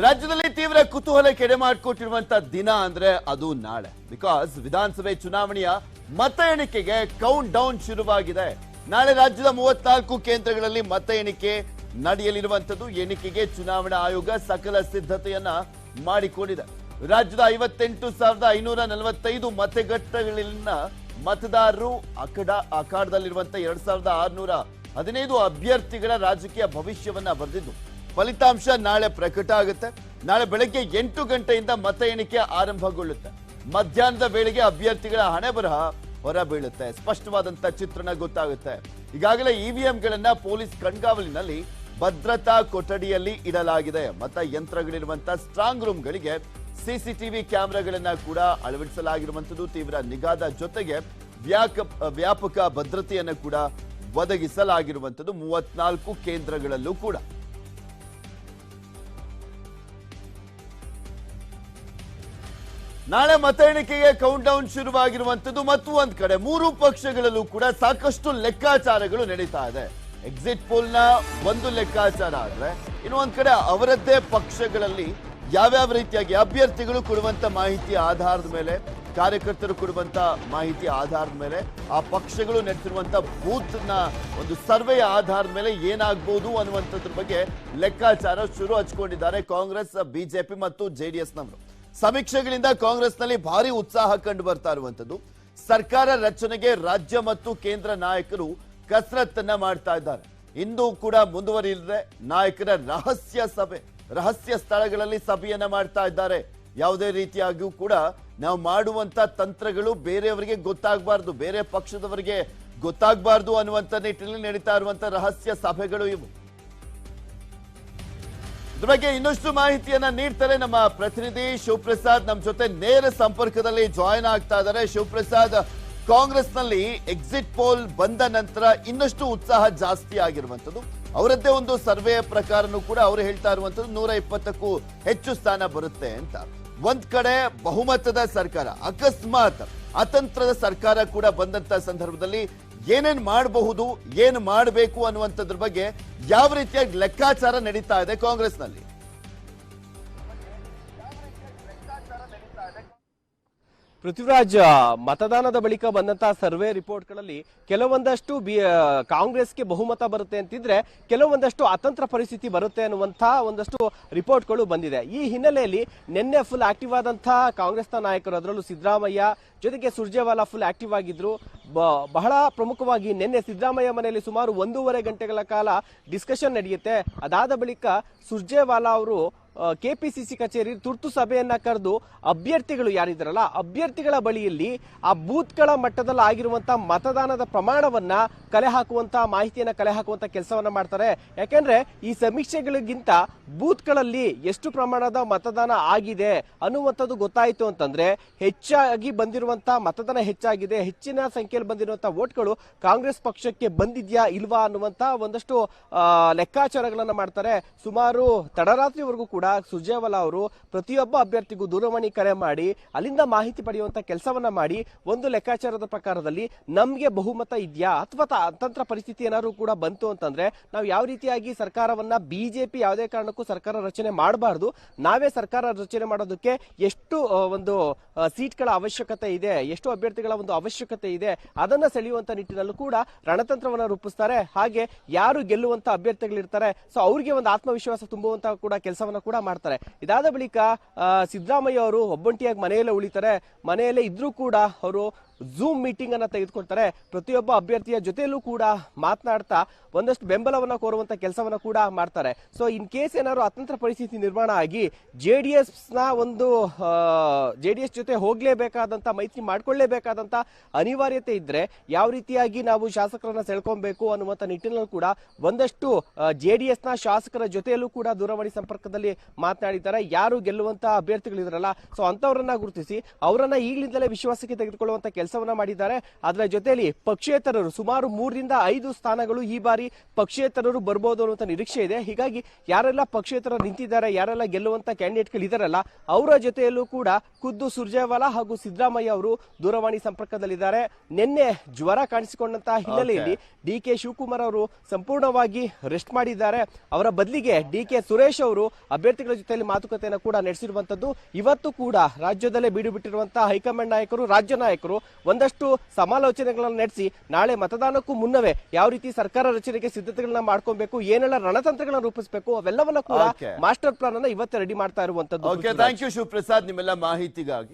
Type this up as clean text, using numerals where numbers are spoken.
ರಾಜ್ಯದಲ್ಲಿ ತೀವ್ರ ಕುತೂಹಲ ಕೆಡೆ ಮಾಡಿಕೊಟ್ಟಿರುವಂತ ದಿನ ಅಂದ್ರೆ ಅದು ನಾಳೆ. ಬಿಕಾಸ್ ವಿಧಾನಸಭೆ ಚುನಾವಣೆಯ ಮತ ಎಣಿಕೆಗೆ ಕೌಂಟ್ ಡೌನ್ ಶುರುವಾಗಿದೆ. ನಾಳೆ ರಾಜ್ಯದ 34 ಕೇಂದ್ರಗಳಲ್ಲಿ ಮತ ಎಣಿಕೆ ನಡೆಯಲಿರುವಂತದ್ದು. ಎಣಿಕೆಗೆ ಚುನಾವಣಾ ಆಯೋಗ ಸಕಲ ಸಿದ್ಧತೆಯನ್ನ ಮಾಡಿಕೊಂಡಿದೆ. ರಾಜ್ಯದ 58,545 ಮತಗಟ್ಟೆಗಳಲ್ಲಿನ ಮತದಾರರು ಅಖಾಡದಲ್ಲಿರುವಂತಹ 2,615 ಅಭ್ಯರ್ಥಿಗಳ ರಾಜಕೀಯ ಭವಿಷ್ಯವನ್ನ ಬರೆದಿದ್ದು ಫಲಿತಾಂಶ ನಾಳೆ ಪ್ರಕಟ ಆಗುತ್ತೆ. ನಾಳೆ ಬೆಳಗ್ಗೆ 8 ಗಂಟೆಯಿಂದ ಮತ ಎಣಿಕೆ ಆರಂಭಗೊಳ್ಳುತ್ತೆ. ಮಧ್ಯಾಹ್ನದ ವೇಳೆಗೆ ಅಭ್ಯರ್ಥಿಗಳ ಹಣೆ ಬರಹ ಹೊರ ಬೀಳುತ್ತೆ. ಸ್ಪಷ್ಟವಾದಂತ ಚಿತ್ರಣ ಗೊತ್ತಾಗುತ್ತೆ. ಈಗಾಗಲೇ ಇವಿಎಂಗಳನ್ನ ಪೊಲೀಸ್ ಕಣ್ಗಾವಲಿನಲ್ಲಿ ಭದ್ರತಾ ಕೊಠಡಿಯಲ್ಲಿ ಇಡಲಾಗಿದೆ. ಮತ ಯಂತ್ರಗಳಿರುವಂತಹ ಸ್ಟ್ರಾಂಗ್ ರೂಮ್ಗಳಿಗೆ ಸಿಸಿಟಿವಿ ಕ್ಯಾಮೆರಾಗಳನ್ನ ಕೂಡ ಅಳವಡಿಸಲಾಗಿರುವಂತದ್ದು. ತೀವ್ರ ನಿಗಾದ ಜೊತೆಗೆ ವ್ಯಾಪಕ ಭದ್ರತೆಯನ್ನು ಕೂಡ ಒದಗಿಸಲಾಗಿರುವಂತದ್ದು 34 ಕೇಂದ್ರಗಳಲ್ಲೂ ಕೂಡ. ನಾಳೆ ಮತ ಎಣಿಕೆಗೆ ಕೌಂಟ್ ಡೌನ್ ಶುರುವಾಗಿರುವಂತದ್ದು. ಮತ್ತು ಒಂದ್ ಕಡೆ 3 ಪಕ್ಷಗಳಲ್ಲೂ ಕೂಡ ಸಾಕಷ್ಟು ಲೆಕ್ಕಾಚಾರಗಳು ನಡೀತಾ ಇದೆ. ಎಕ್ಸಿಟ್ ಪೋಲ್ ನ ಒಂದು ಲೆಕ್ಕಾಚಾರ ಆದ್ರೆ, ಇನ್ನು ಒಂದ್ ಕಡೆ ಅವರದ್ದೇ ಪಕ್ಷಗಳಲ್ಲಿ ಯಾವ್ಯಾವ ರೀತಿಯಾಗಿ ಅಭ್ಯರ್ಥಿಗಳು ಕೊಡುವಂತ ಮಾಹಿತಿಯ ಆಧಾರದ ಮೇಲೆ, ಕಾರ್ಯಕರ್ತರು ಕೊಡುವಂತ ಮಾಹಿತಿಯ ಆಧಾರದ ಮೇಲೆ, ಆ ಪಕ್ಷಗಳು ನಡೆಸಿರುವಂತ ಬೂತ್ ನ ಒಂದು ಸರ್ವೆಯ ಆಧಾರದ ಮೇಲೆ ಏನಾಗಬಹುದು ಅನ್ನುವಂಥದ್ರ ಬಗ್ಗೆ ಲೆಕ್ಕಾಚಾರ ಶುರು ಹಚ್ಕೊಂಡಿದ್ದಾರೆ ಕಾಂಗ್ರೆಸ್, ಬಿಜೆಪಿ ಮತ್ತು ಜೆಡಿಎಸ್ ನವರು. ಸಮೀಕ್ಷೆಗಳಿಂದ ಕಾಂಗ್ರೆಸ್ನಲ್ಲಿ ಭಾರಿ ಉತ್ಸಾಹ ಕಂಡು ಬರ್ತಾ ಇರುವಂತದ್ದು. ಸರ್ಕಾರ ರಚನೆಗೆ ರಾಜ್ಯ ಮತ್ತು ಕೇಂದ್ರ ನಾಯಕರು ಕಸರತ್ತನ್ನ ಮಾಡ್ತಾ ಇದ್ದಾರೆ. ಇಂದು ಕೂಡ ಮುಂದುವರಿಯಲಿದೆ ನಾಯಕರ ರಹಸ್ಯ ಸ್ಥಳಗಳಲ್ಲಿ ಸಭೆಯನ್ನ ಮಾಡ್ತಾ ಇದ್ದಾರೆ. ಯಾವುದೇ ರೀತಿಯಾಗಿಯೂ ಕೂಡ ನಾವು ಮಾಡುವಂತ ತಂತ್ರಗಳು ಬೇರೆಯವರಿಗೆ ಗೊತ್ತಾಗಬಾರ್ದು, ಬೇರೆ ಪಕ್ಷದವರಿಗೆ ಗೊತ್ತಾಗಬಾರ್ದು ಅನ್ನುವಂತ ನಿಟ್ಟಿನಲ್ಲಿ ನಡೀತಾ ಇರುವಂತ ರಹಸ್ಯ ಸಭೆಗಳು ಇವು. ಇದ್ರ ಬಗ್ಗೆ ಇನ್ನಷ್ಟು ಮಾಹಿತಿಯನ್ನ ನೀಡ್ತಾರೆ ನಮ್ಮ ಪ್ರತಿನಿಧಿ ಶಿವಪ್ರಸಾದ್. ನಮ್ಮ ಜೊತೆ ನೇರ ಸಂಪರ್ಕದಲ್ಲಿ ಜಾಯಿನ್ ಆಗ್ತಾ ಇದ್ದಾರೆ. ಶಿವಪ್ರಸಾದ್, ಕಾಂಗ್ರೆಸ್ನಲ್ಲಿ ಎಕ್ಸಿಟ್ ಪೋಲ್ ಬಂದ ನಂತರ ಇನ್ನಷ್ಟು ಉತ್ಸಾಹ ಜಾಸ್ತಿ ಆಗಿರುವಂತದ್ದು. ಅವರದ್ದೇ ಒಂದು ಸರ್ವೆಯ ಪ್ರಕಾರನೂ ಕೂಡ ಅವರು ಹೇಳ್ತಾ ಇರುವಂತದ್ದು 120ಕ್ಕೂ ಹೆಚ್ಚು ಸ್ಥಾನ ಬರುತ್ತೆ ಅಂತ. ಒಂದ್ ಕಡೆ ಬಹುಮತದ ಸರ್ಕಾರ, ಅಕಸ್ಮಾತ್ ಅತಂತ್ರದ ಸರ್ಕಾರ ಕೂಡ ಬಂದಂತ ಸಂದರ್ಭದಲ್ಲಿ ಏನೇನ್ ಮಾಡಬಹುದು, ಏನು ಮಾಡಬೇಕು ಅನ್ನುವಂಥದ್ರ ಬಗ್ಗೆ ಯಾವ ರೀತಿಯಾಗಿ ಲೆಕ್ಕಾಚಾರ ನಡೀತಾ ಇದೆ ಕಾಂಗ್ರೆಸ್ನಲ್ಲಿ? ಪೃಥ್ವಿರಾಜ್, ಮತದಾನದ ಬಳಿಕ ಬಂದಂತಹ ಸರ್ವೆ ರಿಪೋರ್ಟ್ಗಳಲ್ಲಿ ಕೆಲವೊಂದಷ್ಟು ಕಾಂಗ್ರೆಸ್ಗೆ ಬಹುಮತ ಬರುತ್ತೆ ಅಂತಿದ್ರೆ, ಕೆಲವೊಂದಷ್ಟು ಅತಂತ್ರ ಪರಿಸ್ಥಿತಿ ಬರುತ್ತೆ ಅನ್ನುವಂತಹ ಒಂದಷ್ಟು ರಿಪೋರ್ಟ್ಗಳು ಬಂದಿದೆ. ಈ ಹಿನ್ನೆಲೆಯಲ್ಲಿ ನಿನ್ನೆ ಫುಲ್ ಆಕ್ಟಿವ್ ಆದಂತಹ ಕಾಂಗ್ರೆಸ್ನ ನಾಯಕರು, ಅದರಲ್ಲೂ ಸಿದ್ದರಾಮಯ್ಯ ಜೊತೆಗೆ ಸುರ್ಜೇವಾಲಾ ಫುಲ್ ಆಕ್ಟಿವ್ ಆಗಿದ್ರು. ಬಹಳ ಪ್ರಮುಖವಾಗಿ ನಿನ್ನೆ ಸಿದ್ದರಾಮಯ್ಯ ಮನೆಯಲ್ಲಿ ಸುಮಾರು 1.5 ಗಂಟೆಗಳ ಕಾಲ ಡಿಸ್ಕಷನ್ ನಡೆಯುತ್ತೆ. ಅದಾದ ಬಳಿಕ ಸುರ್ಜೇವಾಲಾ ಅವರು ಕೆಪಿಸಿಸಿ ಕಚೇರಿ ತುರ್ತು ಸಭೆಯನ್ನ ಕರೆದು ಅಭ್ಯರ್ಥಿಗಳು ಯಾರಿದ್ದಾರಲ್ಲ, ಅಭ್ಯರ್ಥಿಗಳ ಬಳಿಯಲ್ಲಿ ಆ ಬೂತ್ಗಳ ಮಟ್ಟದಲ್ಲಿ ಆಗಿರುವಂತಹ ಮತದಾನದ ಪ್ರಮಾಣವನ್ನ ಕಲೆ ಹಾಕುವಂತ ಮಾಹಿತಿಯನ್ನ ಕಲೆ ಹಾಕುವಂತ ಕೆಲಸವನ್ನ ಮಾಡ್ತಾರೆ. ಯಾಕೆಂದ್ರೆ ಈ ಸಮೀಕ್ಷೆಗಳಿಗಿಂತ ಬೂತ್ಗಳಲ್ಲಿ ಎಷ್ಟು ಪ್ರಮಾಣದ ಮತದಾನ ಆಗಿದೆ ಅನ್ನುವಂಥದ್ದು ಗೊತ್ತಾಯಿತು ಅಂತಂದ್ರೆ, ಹೆಚ್ಚಾಗಿ ಬಂದಿರುವಂತಹ ಮತದಾನ ಹೆಚ್ಚಾಗಿದೆ, ಹೆಚ್ಚಿನ ಸಂಖ್ಯೆಯಲ್ಲಿ ಬಂದಿರುವಂತಹ ವೋಟ್ಗಳು ಕಾಂಗ್ರೆಸ್ ಪಕ್ಷಕ್ಕೆ ಬಂದಿದ್ಯಾ ಇಲ್ವಾ ಅನ್ನುವಂತ ಒಂದಷ್ಟು ಲೆಕ್ಕಾಚಾರಗಳನ್ನ ಮಾಡ್ತಾರೆ. ಸುಮಾರು ತಡರಾತ್ರಿವರೆಗೂ ಕೂಡ ಸುರ್ಜೇವಾಲಾ ಅವರು ಪ್ರತಿಯೊಬ್ಬ ಅಭ್ಯರ್ಥಿಗೂ ದೂರವಾಣಿ ಕರೆ ಮಾಡಿ ಅಲ್ಲಿಂದ ಮಾಹಿತಿ ಪಡೆಯುವಂತ ಕೆಲಸವನ್ನ ಮಾಡಿ, ಒಂದು ಲೆಕ್ಕಾಚಾರದ ಪ್ರಕಾರದಲ್ಲಿ ನಮ್ಗೆ ಬಹುಮತ ಇದೆಯಾ ಅಥವಾ ಅತಂತ್ರ ಪರಿಸ್ಥಿತಿ ಏನಾದ್ರು ಕೂಡ ಬಂತು ಅಂತಂದ್ರೆ ನಾವು ಯಾವ ರೀತಿಯಾಗಿ ಸರ್ಕಾರವನ್ನ, ಬಿಜೆಪಿ ಯಾವುದೇ ಕಾರಣಕ್ಕೂ ಸರ್ಕಾರ ರಚನೆ ಮಾಡಬಾರ್ದು, ನಾವೇ ಸರ್ಕಾರ ರಚನೆ ಮಾಡೋದಕ್ಕೆ ಎಷ್ಟು ಒಂದು ಸೀಟ್ಗಳ ಅವಶ್ಯಕತೆ ಇದೆ, ಎಷ್ಟು ಅಭ್ಯರ್ಥಿಗಳ ಒಂದು ಅವಶ್ಯಕತೆ ಇದೆ, ಅದನ್ನ ಸೆಳೆಯುವಂತ ನಿಟ್ಟಿನಲ್ಲೂ ಕೂಡ ರಣತಂತ್ರವನ್ನ ರೂಪಿಸ್ತಾರೆ. ಹಾಗೆ ಯಾರು ಗೆಲ್ಲುವಂತ ಅಭ್ಯರ್ಥಿಗಳಿರ್ತಾರೆ, ಸೊ ಅವ್ರಿಗೆ ಒಂದು ಆತ್ಮವಿಶ್ವಾಸ ತುಂಬುವಂತ ಕೂಡ ಕೆಲಸವನ್ನ ಕೂಡ ಮಾಡ್ತಾರೆ. ಇದಾದ ಬಳಿಕ ಸಿದ್ದರಾಮಯ್ಯ ಅವರು ಒಬ್ಬಂಟಿಯಾಗಿ ಮನೆಯಲ್ಲೇ ಉಳಿತಾರೆ. ಮನೆಯಲ್ಲೇ ಇದ್ರೂ ಕೂಡ ಅವರು ಝೂಮ್ ಮೀಟಿಂಗ್ ಅನ್ನ ತೆಗೆದುಕೊಳ್ತಾರೆ. ಪ್ರತಿಯೊಬ್ಬ ಅಭ್ಯರ್ಥಿಯ ಜೊತೆಯಲ್ಲೂ ಕೂಡ ಮಾತನಾಡ್ತಾ ಒಂದಷ್ಟು ಬೆಂಬಲವನ್ನ ಕೋರುವಂತ ಕೆಲಸವನ್ನ ಕೂಡ ಮಾಡ್ತಾರೆ. ಸೊ ಇನ್ ಕೇಸ್ ಏನಾದ್ರು ಅತಂತ್ರ ಪರಿಸ್ಥಿತಿ ನಿರ್ಮಾಣ ಆಗಿ ಜೆಡಿಎಸ್ ಜೊತೆ ಹೋಗ್ಲೇಬೇಕಾದಂತ, ಮೈತ್ರಿ ಮಾಡ್ಕೊಳ್ಳೇಬೇಕಾದಂತ ಅನಿವಾರ್ಯತೆ ಇದ್ರೆ ಯಾವ ರೀತಿಯಾಗಿ ನಾವು ಶಾಸಕರನ್ನ ಸೆಳ್ಕೊಬೇಕು ಅನ್ನುವಂತ ನಿಟ್ಟಿನಲ್ಲೂ ಕೂಡ ಒಂದಷ್ಟು ಜೆಡಿಎಸ್ ನ ಶಾಸಕರ ಜೊತೆಯಲ್ಲೂ ಕೂಡ ದೂರವಾಣಿ ಸಂಪರ್ಕದಲ್ಲಿ ಮಾತನಾಡಿದ್ದಾರೆ. ಯಾರು ಗೆಲ್ಲುವಂತ ಅಭ್ಯರ್ಥಿಗಳಿದ್ರಲ್ಲ, ಸೊ ಅಂತವರನ್ನ ಗುರುತಿಸಿ ಅವರನ್ನ ಈಗಲಿಂದಲೇ ವಿಶ್ವಾಸಕ್ಕೆ ತೆಗೆದುಕೊಳ್ಳುವಂತ ಕೆಲಸವನ್ನ ಮಾಡಿದ್ದಾರೆ. ಅದರ ಜೊತೆಯಲ್ಲಿ ಪಕ್ಷೇತರರು ಸುಮಾರು 3-5 ಸ್ಥಾನಗಳು ಈ ಬಾರಿ ಪಕ್ಷೇತರರು ಬರ್ಬೋದು ಅನ್ನುವಂತ ನಿರೀಕ್ಷೆ ಇದೆ. ಹೀಗಾಗಿ ಯಾರೆಲ್ಲ ಪಕ್ಷೇತರ ನಿಂತಿದ್ದಾರೆ, ಯಾರೆಲ್ಲ ಗೆಲ್ಲುವಂತ ಕ್ಯಾಂಡಿಡೇಟ್ಗಳು ಇದಾರಲ್ಲ, ಅವರ ಜೊತೆಯಲ್ಲೂ ಕೂಡ ಖುದ್ದು ಸುರ್ಜೇವಾಲಾ ಹಾಗೂ ಸಿದ್ದರಾಮಯ್ಯ ಅವರು ದೂರವಾಣಿ ಸಂಪರ್ಕದಲ್ಲಿದ್ದಾರೆ. ನಿನ್ನೆ ಜ್ವರ ಕಾಣಿಸಿಕೊಂಡಂತಹ ಹಿನ್ನೆಲೆಯಲ್ಲಿ ಡಿ.ಕೆ. ಶಿವಕುಮಾರ್ ಅವರು ಸಂಪೂರ್ಣವಾಗಿ ರೆಸ್ಟ್ ಮಾಡಿದ್ದಾರೆ. ಅವರ ಬದಲಿಗೆ ಡಿ.ಕೆ. ಸುರೇಶ್ ಅವರು ಅಭ್ಯರ್ಥಿಗಳ ಜೊತೆಯಲ್ಲಿ ಮಾತುಕತೆಯನ್ನು ಕೂಡ ನಡೆಸಿರುವಂತದ್ದು. ಇವತ್ತು ಕೂಡ ರಾಜ್ಯದಲ್ಲೇ ಬೀಡು ಬಿಟ್ಟಿರುವಂತಹ ಹೈಕಮಾಂಡ್ ನಾಯಕರು, ರಾಜ್ಯ ನಾಯಕರು ಒಂದಷ್ಟು ಸಮಾಲೋಚನೆಗಳನ್ನು ನಡೆಸಿ ನಾಳೆ ಮತದಾನಕ್ಕೂ ಮುನ್ನವೇ ಯಾವ ರೀತಿ ಸರ್ಕಾರ ರಚನೆಗೆ ಸಿದ್ಧತೆಗಳನ್ನ ಮಾಡ್ಕೊಬೇಕು, ಏನೆಲ್ಲ ರಣತಂತ್ರಗಳನ್ನ ರೂಪಿಸಬೇಕು, ಅವೆಲ್ಲವನ್ನ ಕೂಡ ಮಾಸ್ಟರ್ ಪ್ಲಾನ್ ಅನ್ನ ಇವತ್ತೇ ರೆಡಿ ಮಾಡ್ತಾ ಇರುವಂತದ್ದು. ಥ್ಯಾಂಕ್ ಯು ಶಿವಪ್ರಸಾದ್ ನಿಮ್ಮೆಲ್ಲ ಮಾಹಿತಿಗಾಗಿ.